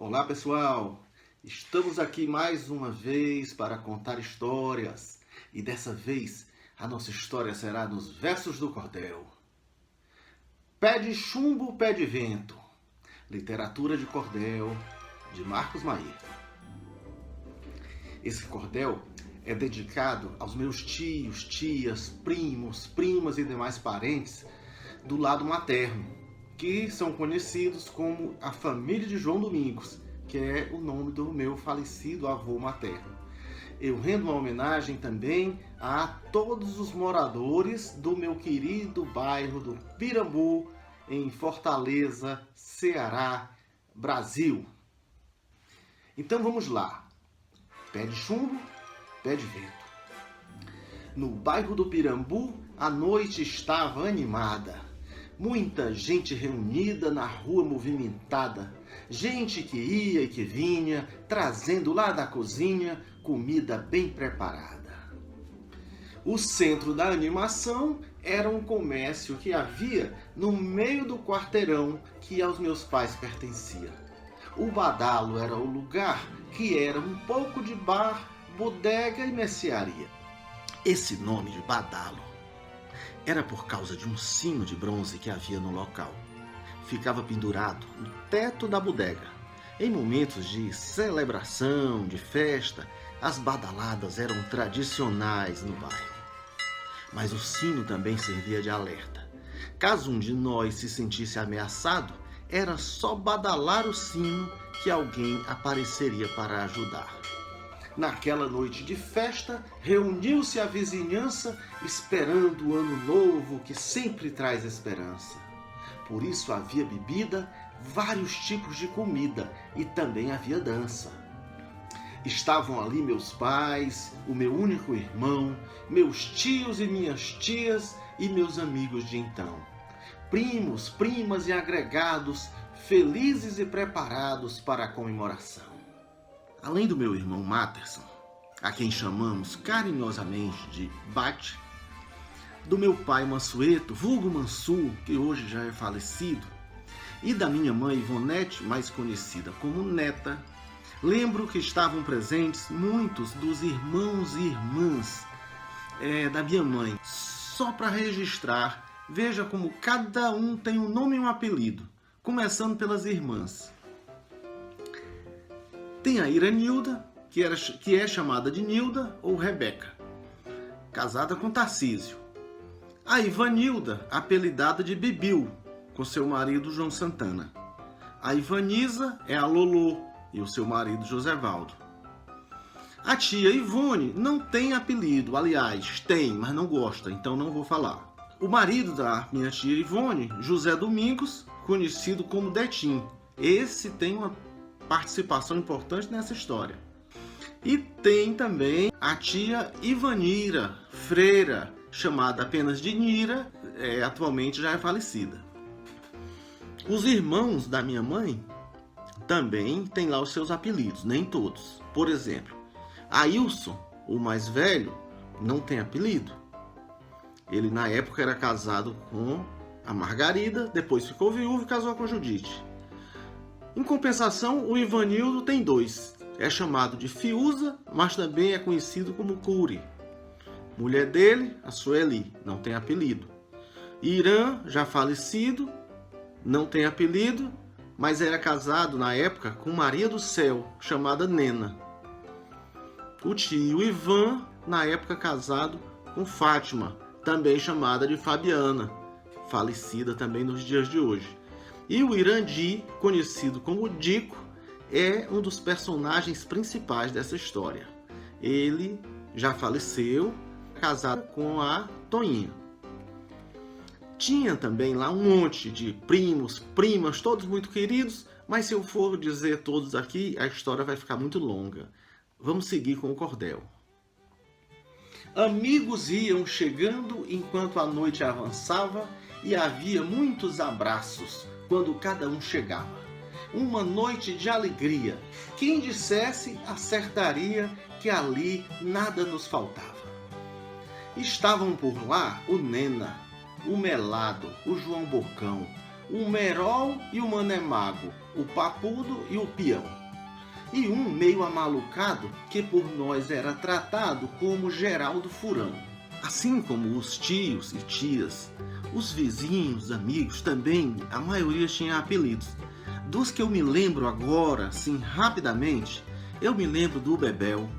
Olá pessoal, estamos aqui mais uma vez para contar histórias e dessa vez a nossa história será nos versos do cordel. Pé de chumbo, pé de vento, literatura de cordel de Marcos Mair. Esse cordel é dedicado aos meus tios, tias, primos, primas e demais parentes do lado materno, que são conhecidos como a família de João Domingos, que é o nome do meu falecido avô materno. Eu rendo uma homenagem também a todos os moradores do meu querido bairro do Pirambu, em Fortaleza, Ceará, Brasil. Então vamos lá. Pé de chumbo, pé de vento. No bairro do Pirambu, a noite estava animada. Muita gente reunida na rua movimentada. Gente que ia e que vinha, trazendo lá da cozinha comida bem preparada. O centro da animação era um comércio que havia no meio do quarteirão que aos meus pais pertencia. O badalo era o lugar que era um pouco de bar, bodega e mercearia. Esse nome de badalo era por causa de um sino de bronze que havia no local. Ficava pendurado no teto da bodega. Em momentos de celebração, de festa, as badaladas eram tradicionais no bairro. Mas o sino também servia de alerta. Caso um de nós se sentisse ameaçado, era só badalar o sino que alguém apareceria para ajudar. Naquela noite de festa, reuniu-se a vizinhança esperando o ano novo que sempre traz esperança. Por isso havia bebida, vários tipos de comida e também havia dança. Estavam ali meus pais, o meu único irmão, meus tios e minhas tias e meus amigos de então. Primos, primas e agregados, felizes e preparados para a comemoração. Além do meu irmão Matterson, a quem chamamos carinhosamente de Bate, do meu pai Mansueto, vulgo Mansu, que hoje já é falecido, e da minha mãe Ivonete, mais conhecida como Neta, lembro que estavam presentes muitos dos irmãos e irmãs da minha mãe. Só para registrar, veja como cada um tem um nome e um apelido, começando pelas irmãs. Tem a Iranilda, que é chamada de Nilda ou Rebeca, casada com Tarcísio. A Ivanilda, apelidada de Bibil, com seu marido João Santana. A Ivaniza é a Lolô e o seu marido Josévaldo. A tia Ivone não tem apelido, aliás, tem, mas não gosta, então não vou falar. O marido da minha tia Ivone, José Domingos, conhecido como Detim. Esse tem uma participação importante nessa história. E tem também a tia Ivanira, freira, chamada apenas de Nira, atualmente já é falecida. Os irmãos da minha mãe também têm lá os seus apelidos, nem todos. Por exemplo, Ailson, o mais velho, não tem apelido. Ele na época era casado com a Margarida, depois ficou viúvo e casou com a Judite. Em compensação, o Ivanildo tem dois. É chamado de Fiuza, mas também é conhecido como Curi. Mulher dele, a Sueli, não tem apelido. Irã, já falecido, não tem apelido, mas era casado na época com Maria do Céu, chamada Nena. O tio Ivan, na época casado com Fátima, também chamada de Fabiana, falecida também nos dias de hoje. E o Irandi, conhecido como Dico, é um dos personagens principais dessa história. Ele já faleceu, casado com a Toinha. Tinha também lá um monte de primos, primas, todos muito queridos, mas se eu for dizer todos aqui, a história vai ficar muito longa. Vamos seguir com o cordel. Amigos iam chegando enquanto a noite avançava e havia muitos abraços quando cada um chegava. Uma noite de alegria. Quem dissesse acertaria que ali nada nos faltava. Estavam por lá o Nena, o Melado, o João Bocão, o Merol e o Mané Mago, o Papudo e o Peão. E um meio amalucado que por nós era tratado como Geraldo Furão. Assim como os tios e tias, os vizinhos, amigos também, a maioria tinha apelidos. Dos que eu me lembro agora, assim, rapidamente, eu me lembro do Bebel,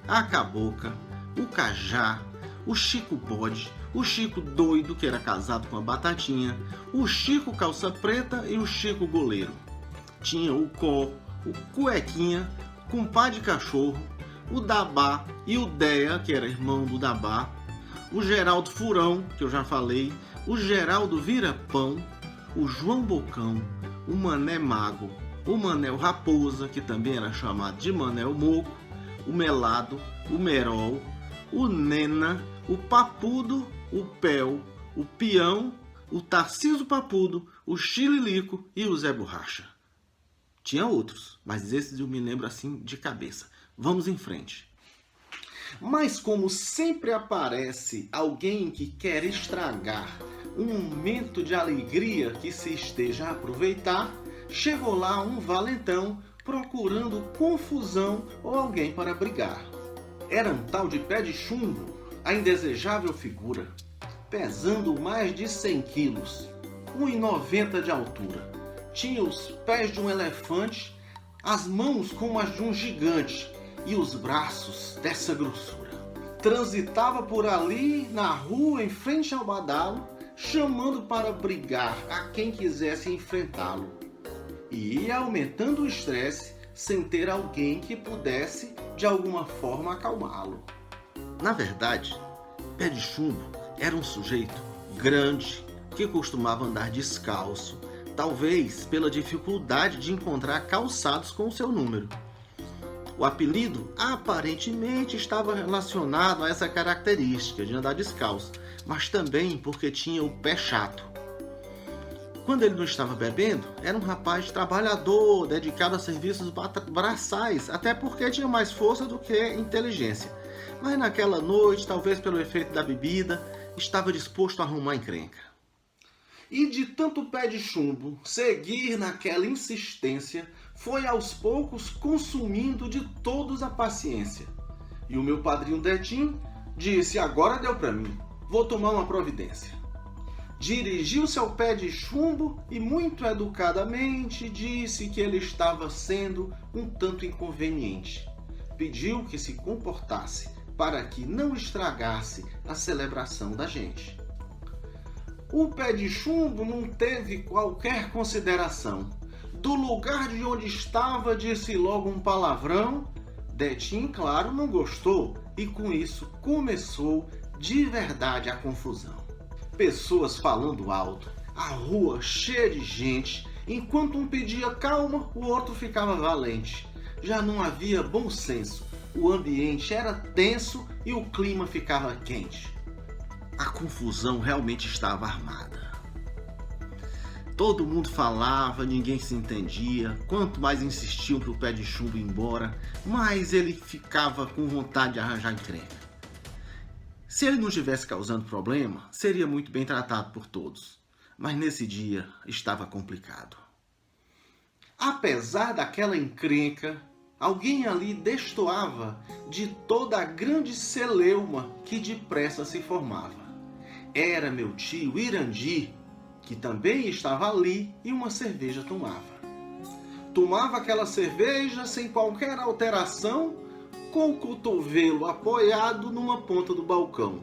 a Cabocla, o Cajá, o Chico Bode, o Chico Doido, que era casado com a Batatinha, o Chico Calça Preta e o Chico Goleiro. Tinha o Có, o Cuequinha, o Compadre Cachorro, o Dabá e o Deia, que era irmão do Dabá, o Geraldo Furão, que eu já falei, o Geraldo Vira-Pão, o João Bocão, o Mané Mago, o Manel Raposa, que também era chamado de Manel Moco, o Melado, o Merol, o Nena, o Papudo, o Pel, o Peão, o Tarciso Papudo, o Chililico e o Zé Borracha. Tinha outros, mas esses eu me lembro assim de cabeça. Vamos em frente. Mas como sempre aparece alguém que quer estragar um momento de alegria que se esteja a aproveitar, chegou lá um valentão procurando confusão ou alguém para brigar. Era um tal de Pé de Chumbo, a indesejável figura, pesando mais de 100 quilos, 1,90 de altura. Tinha os pés de um elefante, as mãos como as de um gigante e os braços dessa grossura. Transitava por ali, na rua, em frente ao badalo, chamando para brigar a quem quisesse enfrentá-lo. E ia aumentando o estresse sem ter alguém que pudesse, de alguma forma, acalmá-lo. Na verdade, Pé de Chumbo era um sujeito grande que costumava andar descalço, talvez pela dificuldade de encontrar calçados com o seu número. O apelido aparentemente estava relacionado a essa característica de andar descalço, mas também porque tinha o pé chato. Quando ele não estava bebendo, era um rapaz trabalhador, dedicado a serviços braçais, até porque tinha mais força do que inteligência. Mas naquela noite, talvez pelo efeito da bebida, estava disposto a arrumar encrenca. E de tanto Pé de Chumbo seguir naquela insistência, foi aos poucos consumindo de todos a paciência. E o meu padrinho Detinho disse: agora deu para mim, vou tomar uma providência. Dirigiu-se ao Pé de Chumbo e muito educadamente disse que ele estava sendo um tanto inconveniente. Pediu que se comportasse para que não estragasse a celebração da gente. O Pé de Chumbo não teve qualquer consideração. Do lugar de onde estava, disse logo um palavrão. Detinho, claro, não gostou e com isso começou de verdade a confusão. Pessoas falando alto, a rua cheia de gente, enquanto um pedia calma, o outro ficava valente. Já não havia bom senso, o ambiente era tenso e o clima ficava quente. A confusão realmente estava armada. Todo mundo falava, ninguém se entendia. Quanto mais insistiam para o Pé de Chumbo ir embora, mais ele ficava com vontade de arranjar encrenca. Se ele não estivesse causando problema, seria muito bem tratado por todos. Mas nesse dia estava complicado. Apesar daquela encrenca, alguém ali destoava de toda a grande celeuma que depressa se formava. Era meu tio Irandi, que também estava ali e uma cerveja tomava. Tomava aquela cerveja sem qualquer alteração, com o cotovelo apoiado numa ponta do balcão.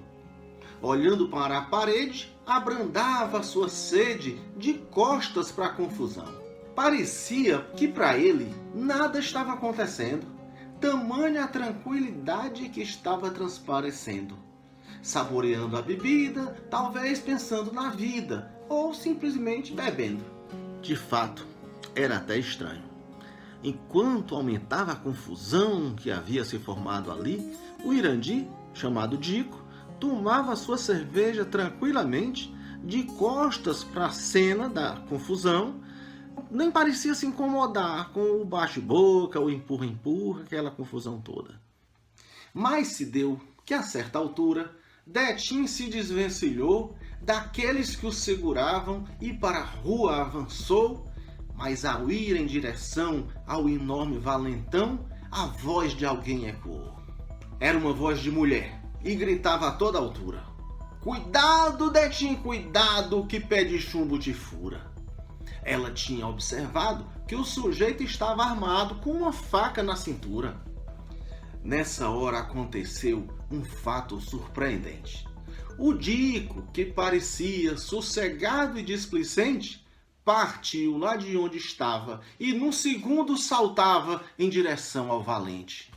Olhando para a parede, abrandava sua sede de costas para a confusão. Parecia que para ele nada estava acontecendo, tamanha a tranquilidade que estava transparecendo. Saboreando a bebida, talvez pensando na vida, ou simplesmente bebendo. De fato, era até estranho. Enquanto aumentava a confusão que havia se formado ali, o Irandi, chamado Dico, tomava sua cerveja tranquilamente, de costas para a cena da confusão, nem parecia se incomodar com o bate-boca, o empurra-empurra, aquela confusão toda. Mas se deu que, a certa altura, Detim se desvencilhou daqueles que o seguravam e para a rua avançou, mas ao ir em direção ao enorme valentão, a voz de alguém ecoou. Era uma voz de mulher e gritava a toda altura: "Cuidado, Detim, cuidado, que pé de chumbo te fura." Ela tinha observado que o sujeito estava armado com uma faca na cintura. Nessa hora aconteceu um fato surpreendente. O Dico, que parecia sossegado e displicente, partiu lá de onde estava e num segundo saltava em direção ao valente.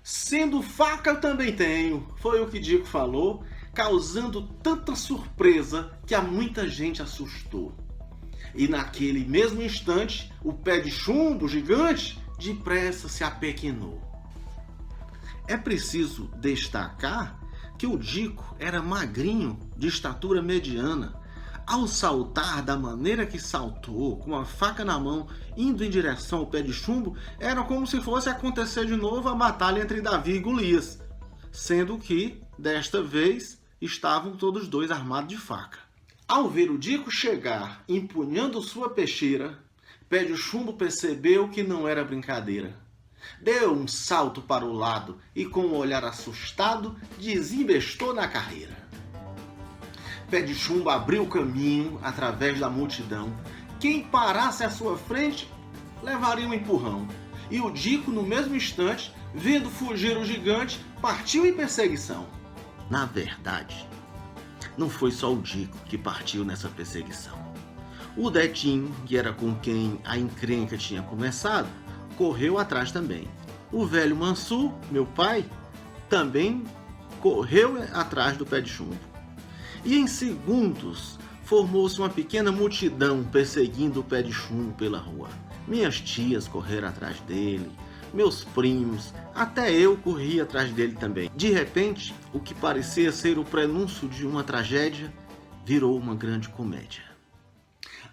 "Sendo faca eu também tenho", foi o que Dico falou, causando tanta surpresa que a muita gente assustou. E naquele mesmo instante, o pé de chumbo gigante depressa se apequenou. É preciso destacar que o Dico era magrinho, de estatura mediana. Ao saltar da maneira que saltou, com a faca na mão, indo em direção ao pé de chumbo, era como se fosse acontecer de novo a batalha entre Davi e Golias, sendo que, desta vez, estavam todos dois armados de faca. Ao ver o Dico chegar, empunhando sua peixeira, Pé de Chumbo percebeu que não era brincadeira. Deu um salto para o lado e, com um olhar assustado, desembestou na carreira. Pé de Chumbo abriu caminho através da multidão. Quem parasse à sua frente levaria um empurrão. E o Dico, no mesmo instante, vendo fugir o gigante, partiu em perseguição. Na verdade, não foi só o Dico que partiu nessa perseguição. O Detim, que era com quem a encrenca tinha começado, correu atrás também. O velho Mansur, meu pai, também correu atrás do Pé de Chumbo. E em segundos formou-se uma pequena multidão perseguindo o Pé de Chumbo pela rua. Minhas tias correram atrás dele, meus primos, até eu corri atrás dele também. De repente, o que parecia ser o prenúncio de uma tragédia virou uma grande comédia.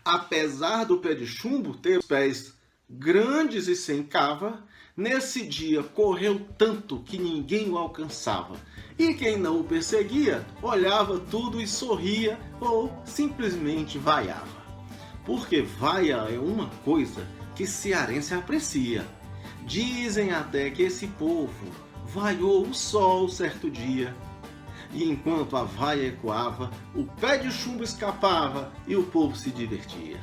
Apesar do Pé de Chumbo ter os pés grandes e sem cava, nesse dia correu tanto que ninguém o alcançava. E quem não o perseguia olhava tudo e sorria ou simplesmente vaiava. Porque vaia é uma coisa que cearense aprecia. Dizem até que esse povo vaiou o sol certo dia. E enquanto a vaia ecoava, o Pé de Chumbo escapava e o povo se divertia.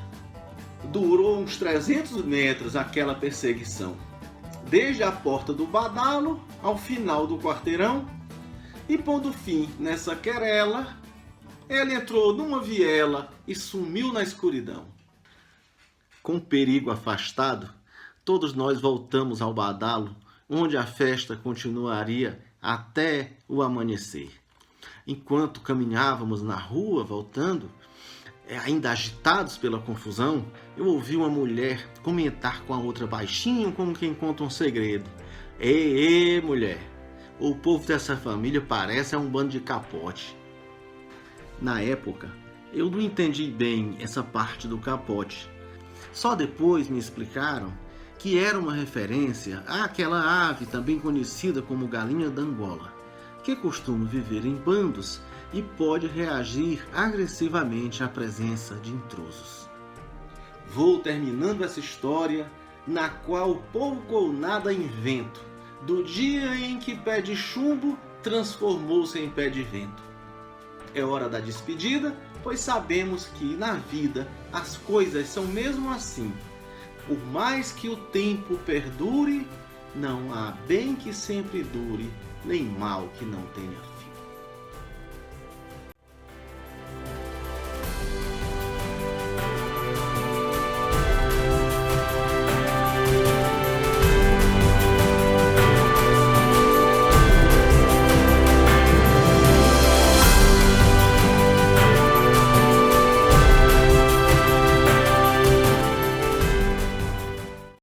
Durou uns 300 metros aquela perseguição, desde a porta do badalo ao final do quarteirão, e pondo fim nessa querela, ele entrou numa viela e sumiu na escuridão. Com o perigo afastado, todos nós voltamos ao badalo, onde a festa continuaria até o amanhecer. Enquanto caminhávamos na rua, voltando, ainda agitados pela confusão, eu ouvi uma mulher comentar com a outra baixinho, como quem conta um segredo. Ei, mulher, o povo dessa família parece um bando de capote." Na época, eu não entendi bem essa parte do capote. Só depois me explicaram que era uma referência àquela ave também conhecida como galinha d'Angola, que costuma viver em bandos e pode reagir agressivamente à presença de intrusos. Vou terminando essa história, na qual pouco ou nada invento, do dia em que Pé de Chumbo transformou-se em pé de vento. É hora da despedida, pois sabemos que na vida as coisas são mesmo assim. Por mais que o tempo perdure, não há bem que sempre dure, nem mal que não tenha fim.